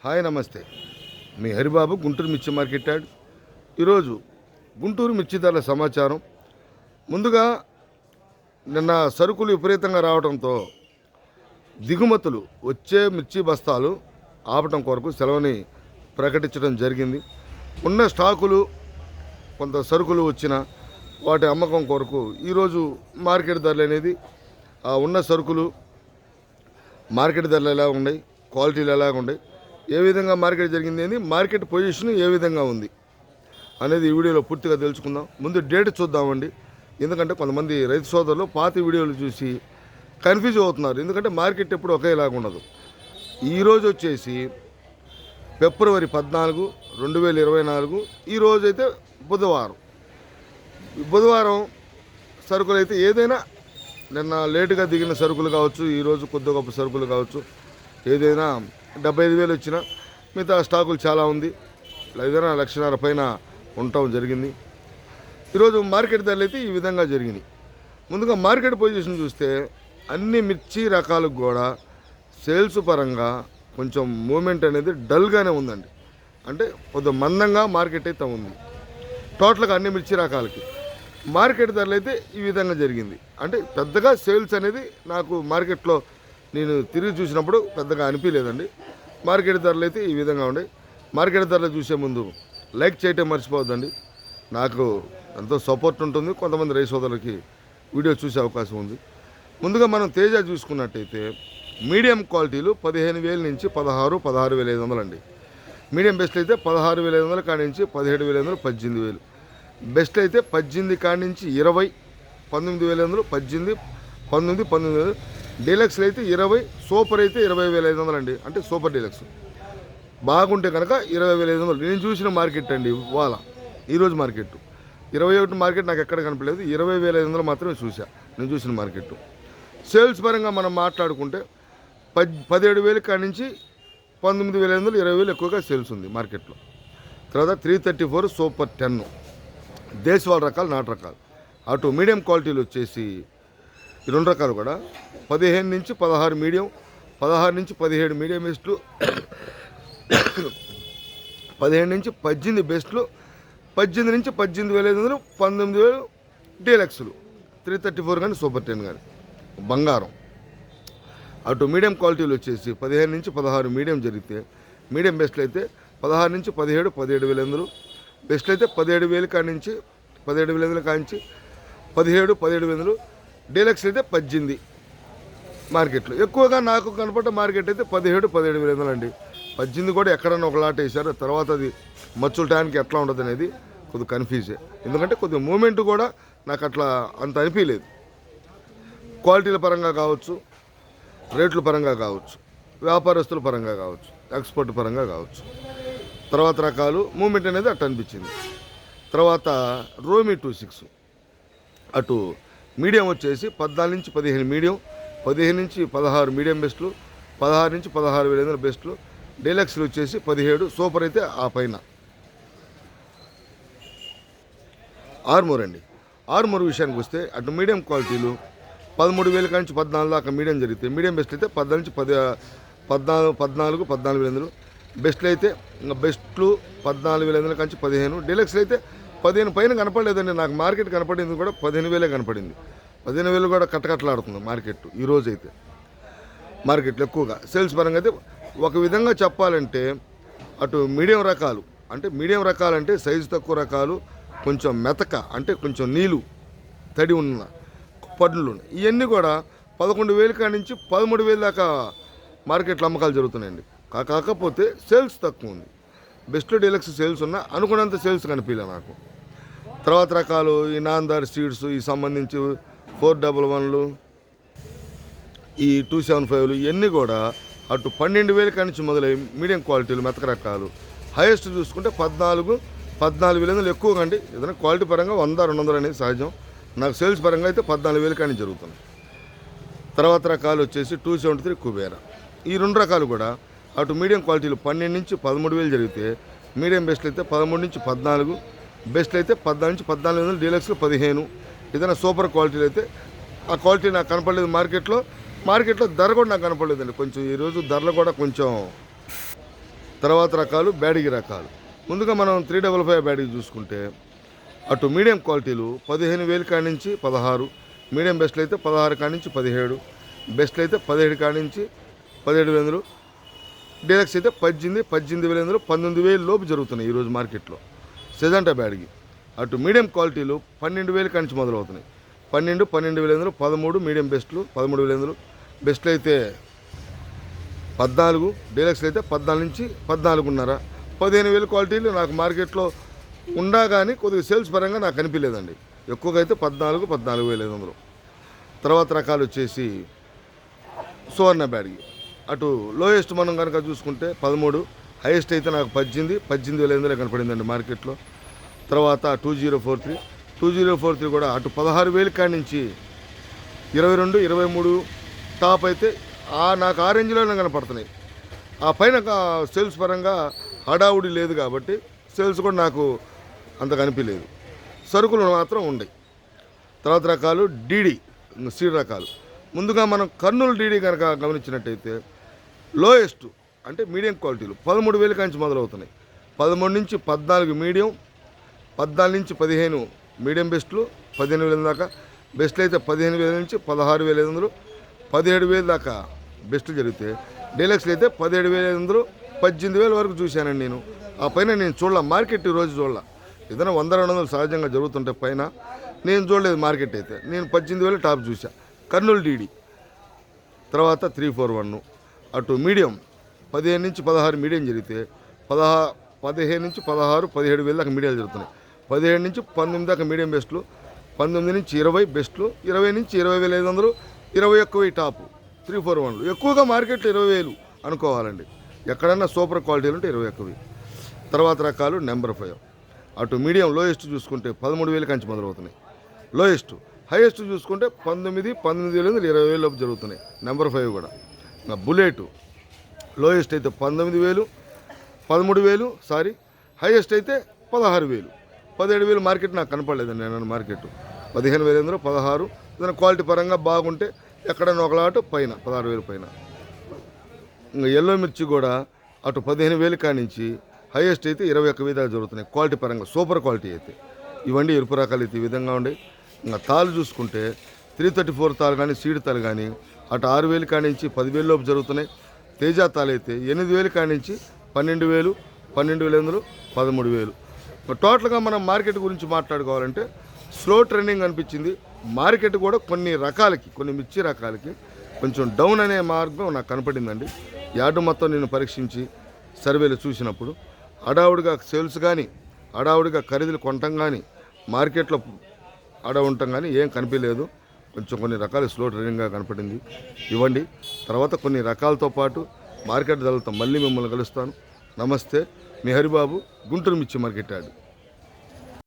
Hi నమస్తే. మీ హరిబాబు గుంటూరు మిర్చి market yard. ఈరోజు గుంటూరు మిర్చి ధరల సమాచారం. ముందుగా నిన్న సరుకులు విపరీతంగా రావడంతో దిగుమతులు వచ్చే మిర్చి బస్తాలు ఆపటం కొరకు సెలవుని ప్రకటించడం జరిగింది. ఉన్న స్టాకులు కొంత సరుకులు వచ్చిన వాటి అమ్మకం కొరకు ఈరోజు మార్కెట్ ధరలు అనేది ఉన్న సరుకులు మార్కెట్ ధరలు ఎలా ఉన్నాయి, క్వాలిటీలు ఎలా ఉన్నాయి, ఏ విధంగా మార్కెట్ జరిగింది అని మార్కెట్ పొజిషన్ ఏ విధంగా ఉంది అనేది ఈ వీడియోలో పూర్తిగా తెలుసుకుందాం. ముందు డేట్ చూద్దామండి. ఎందుకంటే కొంతమంది రైతు సోదరులు పాత వీడియోలు చూసి కన్ఫ్యూజ్ అవుతున్నారు. ఎందుకంటే మార్కెట్ ఎప్పుడు ఒకేలాగా ఉండదు. ఈరోజు వచ్చేసి ఫిబ్రవరి 14, 2024. ఈరోజు అయితే బుధవారం సరుకులు అయితే ఏదైనా నిన్న లేటుగా దిగిన సరుకులు కావచ్చు, ఈరోజు కొద్ది గొప్ప సరుకులు కావచ్చు, ఏదైనా 75,000 వచ్చినా మిగతా స్టాకులు చాలా ఉంది. ఏదైనా 1,00,000 పైన ఉండటం జరిగింది. ఈరోజు మార్కెట్ ధరలు అయితే ఈ విధంగా జరిగినాయి. ముందుగా మార్కెట్ పొజిషన్ చూస్తే అన్ని మిర్చి రకాలకు కూడా సేల్స్ పరంగా కొంచెం మూమెంట్ అనేది డల్గానే ఉందండి. అంటే కొద్దిగా మందంగా మార్కెట్ అయితే ఉంది. టోటల్గా అన్ని మిర్చి రకాలకి మార్కెట్ ధరలు అయితే ఈ విధంగా జరిగింది. అంటే పెద్దగా సేల్స్ అనేది నాకు మార్కెట్లో నేను తిరిగి చూసినప్పుడు పెద్దగా అనిపించలేదండి. మార్కెట్ ధరలు అయితే ఈ విధంగా ఉన్నాయి. మార్కెట్ ధరలు చూసే ముందు లైక్ చేయటం మర్చిపోవద్దండి. నాకు ఎంతో సపోర్ట్ ఉంటుంది. కొంతమంది రైతు సోదరులకి వీడియో చూసే అవకాశం ఉంది. ముందుగా మనం తేజ చూసుకున్నట్టయితే మీడియం క్వాలిటీలు 15,000 నుంచి 16,500 అండి. మీడియం బెస్ట్ అయితే 16,500 కాడి నుంచి 17,500, 18,000. బెస్ట్ అయితే 18 కాడి నుంచి 20, 19,500, 18, 19, 19,000. డీలక్స్లు అయితే 20, సూపర్ అయితే 20,500 అండి. అంటే సూపర్ డీలక్స్ బాగుంటే కనుక 20,500. నేను చూసిన మార్కెట్ అండి ఇవాళ ఈరోజు మార్కెట్ 21 మార్కెట్ నాకు ఎక్కడ కనపడలేదు. 20,500 మాత్రమే చూసా నేను చూసిన మార్కెట్. సేల్స్ పరంగా మనం మాట్లాడుకుంటే 17,000 కాడి నుంచి 19,500, 20,000 ఎక్కువగా సేల్స్ ఉంది మార్కెట్లో. తర్వాత 334 సూపర్ 10 దేశవాళ రకాలు, నాటు రకాలు. అటు మీడియం క్వాలిటీలు వచ్చేసి ఈ రెండు రకాలు కూడా 15 నుంచి 16 మీడియం, 16 నుంచి 17 మీడియం బెస్ట్లు, 17 నుంచి 18 బెస్ట్లు, 18 నుంచి 18,500, 19,000 డీలక్స్లు, 334 కానీ సూపర్ 10 కానీ బంగారం. అటు మీడియం క్వాలిటీలు వచ్చేసి 15 నుంచి 16 మీడియం జరిగితే మీడియం బెస్ట్లు అయితే 16 నుంచి 17, 17,500. బెస్ట్లు అయితే 17,000 కాడి నుంచి 17,500 కాడి నుంచి 17, 17,500. డీలక్స్ అయితే 18 మార్కెట్లో. ఎక్కువగా నాకు కనపడ్డ మార్కెట్ అయితే 17, 17,500 అండి. 18 కూడా ఎక్కడన్నా ఒక లాట్ వేశారు. తర్వాత అది మచ్చుల టైంకి ఎట్లా ఉండదు అనేది కొద్దిగా కన్ఫ్యూజే. ఎందుకంటే కొద్దిగా మూమెంట్ కూడా నాకు అట్లా అంత అనిపించలేదు. క్వాలిటీల పరంగా కావచ్చు, రేట్ల పరంగా కావచ్చు, వ్యాపారస్తుల పరంగా కావచ్చు, ఎక్స్పోర్ట్ పరంగా కావచ్చు, తర్వాత రకాలు మూమెంట్ అనేది అట్లా అనిపించింది. తర్వాత రోమి 26 అటు మీడియం వచ్చేసి 14 నుంచి 15 మీడియం, 15 నుంచి 16 మీడియం బెస్ట్లు, 16 నుంచి 16,500 బెస్ట్లు. డీలక్స్లు వచ్చేసి 17, సూపర్ అయితే ఆ పైన. ఆర్మూర్ అండి. ఆర్మూర్ విషయానికి వస్తే అటు మీడియం క్వాలిటీలు 13,000 కాడి నుంచి 14 దాకా మీడియం జరిగితే మీడియం బెస్ట్ అయితే 14 నుంచి 14,500. బెస్ట్లు అయితే ఇంకా బెస్ట్లు 14,500 కాడి నుంచి 15. డీలక్స్లు అయితే 15 పైన కనపడలేదండి. నాకు మార్కెట్ కనపడింది కూడా 15,000 కనపడింది. 15,000 కూడా కట్టకట్లాడుతుంది మార్కెట్ ఈరోజు అయితే. మార్కెట్లో ఎక్కువగా సేల్స్ పరంగా అయితే ఒక విధంగా చెప్పాలంటే అటు మీడియం రకాలు, అంటే మీడియం రకాలు అంటే సైజు తక్కువ రకాలు, కొంచెం మెతక అంటే కొంచెం నీళ్ళు తడి ఉన్న పడ్లు ఇవన్నీ కూడా 11,000 కాడి నుంచి 13,000 దాకా మార్కెట్లో అమ్మకాలు జరుగుతున్నాయండి. కాకపోతే సేల్స్ తక్కువ ఉంది. బెస్ట్ డీలక్స్ సేల్స్ ఉన్నా అనుకున్నంత సేల్స్ కనిపించలే నాకు. తర్వాత రకాలు ఈ నాందార్ సీడ్స్, ఈ సంబంధించి 411లు, ఈ 275లు ఇవన్నీ కూడా అటు 12,000 కాడి నుంచి మొదలై మీడియం క్వాలిటీలు మెతక రకాలు. హైయెస్ట్ చూసుకుంటే 14,000 ఎక్కువగా అండి. ఏదైనా క్వాలిటీ పరంగా 100, 200 అనేది సహజం. నాకు సేల్స్ పరంగా అయితే 14,000 కాడి నుంచి జరుగుతుంది. తర్వాత రకాలు వచ్చేసి 273 కుబేరా. ఈ రెండు రకాలు కూడా అటు మీడియం క్వాలిటీలు 12 నుంచి 13,000 జరిగితే మీడియం బెస్ట్లు అయితే 13 నుంచి 14, బెస్ట్లు అయితే 14 నుంచి 14,500, డీలక్స్లు 15. ఏదైనా సూపర్ క్వాలిటీలు అయితే ఆ క్వాలిటీ నాకు కనపడలేదు మార్కెట్లో. ధర కూడా నాకు కనపడలేదండి. కొంచెం ఈరోజు ధరలు కూడా కొంచెం తర్వాత రకాలు బ్యాడిగి రకాలు. ముందుగా మనం 355 బ్యాడిగి చూసుకుంటే అటు మీడియం క్వాలిటీలు 15,000 కాడి నుంచి 16, మీడియం బెస్ట్లు అయితే 16 కాడి నుంచి 17, బెస్ట్లు అయితే 17 కాడి నుంచి 17,000, డీలక్స్ అయితే 18, 18,000, 19,000 లోపు జరుగుతున్నాయి ఈరోజు మార్కెట్లో సెజంటా బ్యాడిగి. అటు మీడియం క్వాలిటీలు 12,000 కాడి నుంచి మొదలవుతున్నాయి. 12, 12,000, 13 మీడియం బెస్ట్లు, 13,000, బెస్ట్లు అయితే 14, డీలక్స్లు అయితే 14 నుంచి 14.5, 15,000 క్వాలిటీలు నాకు మార్కెట్లో ఉండా కానీ కొద్దిగా సేల్స్ పరంగా నాకు కనిపించలేదండి. ఎక్కువగా అయితే 14, 14,500. తర్వాత రకాలు వచ్చేసి సువర్ణ బ్యాడ్గి. అటు లోయెస్ట్ మనం కనుక చూసుకుంటే 13, హైయెస్ట్ అయితే నాకు 18, 18,500 కనపడిందండి మార్కెట్లో. తర్వాత 2043 కూడా అటు 16,000 కాడి నుంచి 22, 23 టాప్ అయితే నాకు ఆ రేంజ్లోనే కనపడుతున్నాయి. ఆ పైన సేల్స్ పరంగా హడావుడి లేదు కాబట్టి సేల్స్ కూడా నాకు అంత కనిపించలేదు. సరుకులు మాత్రం ఉన్నాయి. తర్వాత రకాలు డీడీ సీడ్ రకాలు. ముందుగా మనం కర్నూలు డీడీ కనుక గమనించినట్టయితే లోయెస్ట్ అంటే మీడియం క్వాలిటీలు 13,000 కాంచి మొదలవుతున్నాయి. 13 నుంచి 14 మీడియం, 14 నుంచి 15 మీడియం బెస్ట్లు, 15,000 దాకా బెస్ట్లు అయితే 15,000 నుంచి 16,500, 17,000 దాకా బెస్ట్లు జరిగితే డీలక్స్లు అయితే 17,500, 18,000 వరకు చూశానండి నేను. ఆ పైన నేను చూడలే మార్కెట్ ఈరోజు చూడలే. ఏదైనా 100-200 సహజంగా జరుగుతుంటే పైన నేను చూడలేదు మార్కెట్ అయితే. నేను 18,000 టాప్ చూసా కర్నూలు డీడీ. తర్వాత 341 అటు మీడియం 15 నుంచి 16 మీడియం జరిగితే 15 నుంచి 16, 17,000 దాకా మీడియాలు జరుగుతున్నాయి. 17 నుంచి 19 దాకా మీడియం బెస్ట్లు, 19 నుంచి 20 బెస్ట్లు, 20 నుంచి 20,500, 21,000 టాపు 341. ఎక్కువగా మార్కెట్లో 20,000 అనుకోవాలండి. ఎక్కడన్నా సూపర్ క్వాలిటీలు ఉంటే 21,000. తర్వాత రకాలు నెంబర్ 5. అటు మీడియం లోయెస్ట్ చూసుకుంటే 13,000 కాంచి మొదలవుతున్నాయి లోయెస్ట్. హైయెస్ట్ చూసుకుంటే 19, 19,000, 20,000 లోపు జరుగుతున్నాయి నెంబర్ 5 కూడా. బుల్లెట్ లోయెస్ట్ అయితే 13,000 హైయెస్ట్ అయితే 16,000, 17,000 మార్కెట్ నాకు కనపడలేదండి. నేను మార్కెట్ 15,000, 16 ఏదైనా క్వాలిటీ పరంగా బాగుంటే ఎక్కడైనా ఒక లాటు పైన 16,000 పైన. ఇంకా ఎల్లో మిర్చి కూడా అటు 15,000 కాడి నుంచి హైయెస్ట్ అయితే 21,000 దాకా జరుగుతున్నాయి క్వాలిటీ పరంగా సూపర్ క్వాలిటీ అయితే. ఇవన్నీ ఎరుపు రకాలు అయితే ఈ విధంగా ఉండే. ఇంకా తాలు చూసుకుంటే 334 తాలు కానీ సీడ్ తాలు కానీ అటు 6,000 కాడి నుంచి 10,000 లోపు జరుగుతున్నాయి. తేజ తాలు అయితే 8,000 కాడి నుంచి 12,000, 12,500, 13,000. టోటల్గా మనం మార్కెట్ గురించి మాట్లాడుకోవాలంటే స్లో ట్రెండింగ్ అనిపించింది. మార్కెట్ కూడా కొన్ని రకాలకి, కొన్ని మిర్చి రకాలకి కొంచెం డౌన్ అనే మార్గం నాకు కనపడిందండి. యార్డు మొత్తం నేను పరీక్షించి సర్వేలు చూసినప్పుడు హడావుడిగా సేల్స్ కానీ, హడావుడిగా ఖరీదులు కొనటం కానీ, మార్కెట్లో ఉండటం కానీ ఏం కనిపించలేదు. కొంచెం కొన్ని రకాలు స్లో ట్రెండింగ్గా కనపడింది. ఇవ్వండి. తర్వాత కొన్ని రకాలతో పాటు మార్కెట్ ధరలతో మళ్ళీ మిమ్మల్ని కలుస్తాను. నమస్తే, మీ హరిబాబు, గుంటూరు మిర్చి మార్కెట్ యార్డ్.